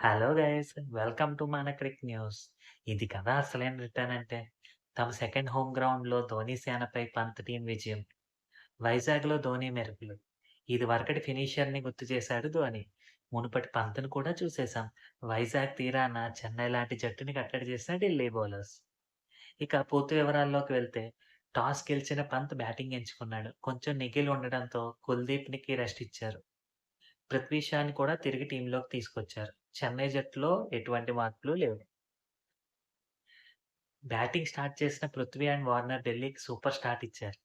Hello guys welcome to మన Crick news. ఇది కదా అసలైన రిటర్న్ అంటే. తమ సెకండ్ హోమ్ గ్రౌండ్‌లో ధోని సేనపై పంత్ టీం విజయం. వైజాగ్‌లో ధోని మెరుపులు. ఇది వరకటి ఫినిషర్‌ని గుర్తు చేశాడు ధోని. మునుపటి పంత్‌ను కూడా చూసేసాం. వైజాగ్ తీరాన చెన్నై లాంటి జట్టుని కట్టడి చేసిన ఢిల్లీ బౌలర్స్. ఇక పూర్తి వివరాల్లోకి వెళ్తే టాస్ గెలిచిన పంత్ బ్యాటింగ్ ఎంచుకున్నాడు. కొంచెం నెగ్గిలి ఉండడంతో కుల్దీప్‌కి రెస్ట్ ఇచ్చారు. పృథ్వీ షాని కూడా తిరిగి టీమ్‌లోకి తీసుకొచ్చారు. చెన్నై జట్టులో ఎటువంటి మార్పులు లేవు. బ్యాటింగ్ స్టార్ట్ చేసిన పృథ్వీ అండ్ వార్నర్ ఢిల్లీకి సూపర్ స్టార్ట్ ఇచ్చారు.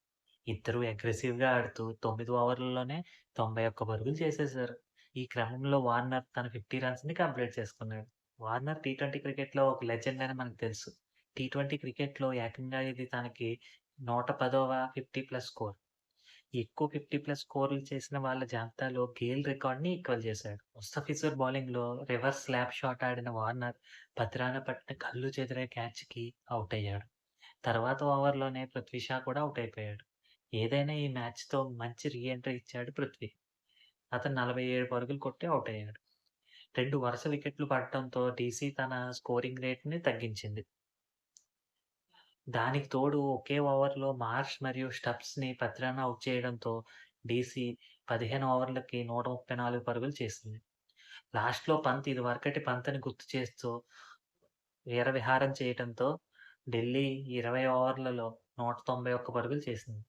ఇద్దరూ అగ్రెసివ్‌గా ఆడుతూ 9 ఓవర్లలోనే 91 పరుగులు చేసేశారు. ఈ క్రమంలో వార్నర్ తన 50 రన్స్‌ని కంప్లీట్ చేసుకున్నాడు. వార్నర్ టీ20 క్రికెట్‌లో ఒక లెజెండ్ అని మనకు తెలుసు. టీ20 క్రికెట్‌లో ఏకంగా ఇది తనకి 110వ 50+ స్కోర్. ఎక్కువ 50+ స్కోర్‌లు చేసిన వాళ్ళ జాబితాలో గేల్ రికార్డ్‌ని ఈక్వల్ చేశాడు. ముస్తఫిజుర్ బౌలింగ్‌లో రివర్స్ స్లాప్ షాట్ ఆడిన వార్నర్ పత్రాన పట్టిన కళ్ళు చెదిరే క్యాచ్‌కి ఔట్ అయ్యాడు. తర్వాత ఓవర్‌లోనే పృథ్వీ షా కూడా ఔట్ అయిపోయాడు. ఏదైనా ఈ మ్యాచ్‌తో మంచి రీ ఎంట్రీ ఇచ్చాడు పృథ్వీ. అతను 47 పరుగులు కొట్టి ఔట్ అయ్యాడు. 2 వరుస వికెట్లు పడటంతో డీసీ తన స్కోరింగ్ రేట్‌ని తగ్గించింది. దానికి తోడు ఒకే ఓవర్‌లో మార్ష్ మరియు స్టబ్స్‌ని పత్రాన ఔట్ చేయడంతో డీసీ 15 ఓవర్లకి 134 పరుగులు చేసింది. లాస్ట్‌లో పంత్ ఇదివరకటి పంత్ అని గుర్తు చేస్తూ వీరవిహారం చేయటంతో ఢిల్లీ 20 ఓవర్లలో 191 పరుగులు చేసింది.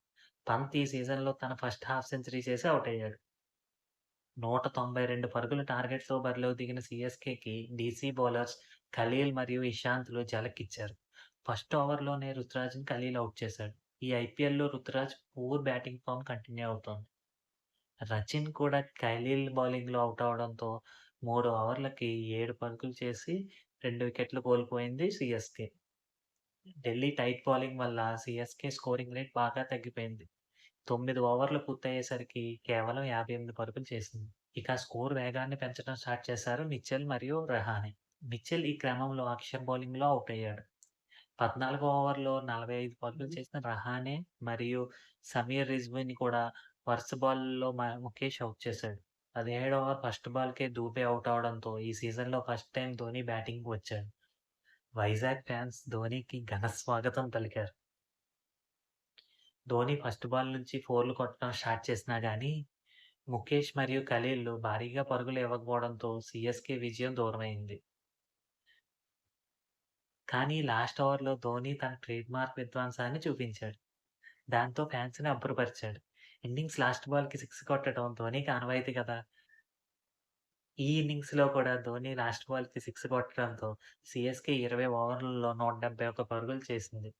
పంత్ ఈ సీజన్‌లో తన ఫస్ట్ హాఫ్ సెంచరీ చేసి ఔట్ అయ్యాడు. 192 పరుగుల టార్గెట్‌తో బరిలోకి దిగిన సీఎస్‌కేకి డీసీ బౌలర్స్ ఖలీల్ మరియు ఇషాంత్‌లు ఝలకిచ్చారు. ఫస్ట్ ఓవర్‌లోనే రుతురాజ్‌ని ఖలీల్ ఔట్ చేశాడు. ఈ ఐపీఎల్‌లో Ruturaj poor batting form continue అవుతోంది. రచిన్ కూడా ఖలీల్ బౌలింగ్‌లో ఔట్ అవ్వడంతో 3 ఓవర్లకి 7 పరుగులు చేసి 2 వికెట్లు కోల్పోయింది సీఎస్‌కే. ఢిల్లీ టైట్ బౌలింగ్ వల్ల సీఎస్‌కే స్కోరింగ్ రేట్ బాగా తగ్గిపోయింది. 9 ఓవర్లు పూర్తయ్యేసరికి కేవలం 58 పరుగులు చేసింది. ఇక స్కోర్ వేగాన్ని పెంచడం స్టార్ట్ చేశారు మిచెల్ మరియు రహానె. మిచెల్ ఈ క్రమంలో అక్షర్ బౌలింగ్‌లో ఔట్ అయ్యాడు. 14వ ఓవర్‌లో 45 పరుగులు చేసిన రహానె మరియు సమీర్ రిజ్వీని కూడా వరుస బాల్‌లో ముఖేష్ ఔట్ చేశాడు. 17వ ఓవర్ ఫస్ట్ బాల్‌కే దూబే ఔట్ అవ్వడంతో ఈ సీజన్‌లో ఫస్ట్ టైమ్ ధోని బ్యాటింగ్‌కి వచ్చాడు. వైజాగ్ ఫ్యాన్స్ ధోనికి ఘన స్వాగతం పలికారు. ధోని ఫస్ట్ బాల్ నుంచి 4లు కొట్టడం స్టార్ట్ చేసినా గానీ, ముఖేష్ మరియు ఖలీల్‌లు భారీగా పరుగులు ఇవ్వకపోవడంతో సీఎస్‌కే విజయం దూరమైంది. కానీ లాస్ట్ ఓవర్‌లో ధోని తన ట్రేడ్‌మార్క్ విధ్వంసాన్ని చూపించాడు. దాంతో ఫ్యాన్స్‌ని అబ్బురపరిచాడు. ఇన్నింగ్స్ లాస్ట్ బాల్‌కి 6 కొట్టడం ధోనికి ఆనవాయితీ కదా! ఈ ఇన్నింగ్స్‌లో కూడా ధోని లాస్ట్ బాల్‌కి 6 కొట్టడంతో సీఎస్‌కే 20 ఓవర్లలో 171 పరుగులు చేసింది.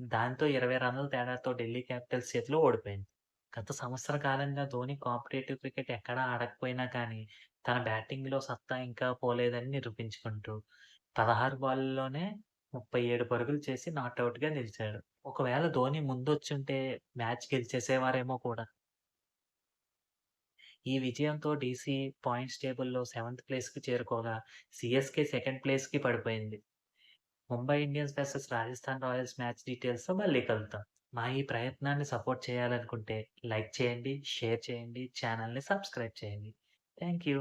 దాంతో 20 రన్నుల తేడాతో ఢిల్లీ క్యాపిటల్స్ చేతిలో ఓడిపోయింది. గత సంవత్సర కాలంగా ధోని కాంపిటీటివ్ క్రికెట్ ఎక్కడా ఆడకపోయినా కానీ, తన బ్యాటింగ్‌లో సత్తా ఇంకా పోలేదని నిరూపించుకుంటూ 16 బాల్‌ల్లోనే 37 పరుగులు చేసి నాటౌట్‌గా నిలిచాడు. ఒకవేళ ధోని ముందొచ్చుంటే మ్యాచ్ గెలిచేసేవారేమో కూడా. ఈ విజయంతో డీసీ పాయింట్స్ టేబుల్‌లో సెవెంత్ ప్లేస్‌కి చేరుకోగా, సీఎస్‌కే సెకండ్ ప్లేస్‌కి పడిపోయింది. Mumbai Indians versus Rajasthan Royals match డీటెయిల్స్‌తో మళ్ళీ కలుద్దాం. మా ఈ ప్రయత్నాన్ని సపోర్ట్ చేయాలనుకుంటే లైక్ చేయండి, షేర్ చేయండి, ఛానెల్‌ని సబ్స్క్రైబ్ చేయండి. Thank you.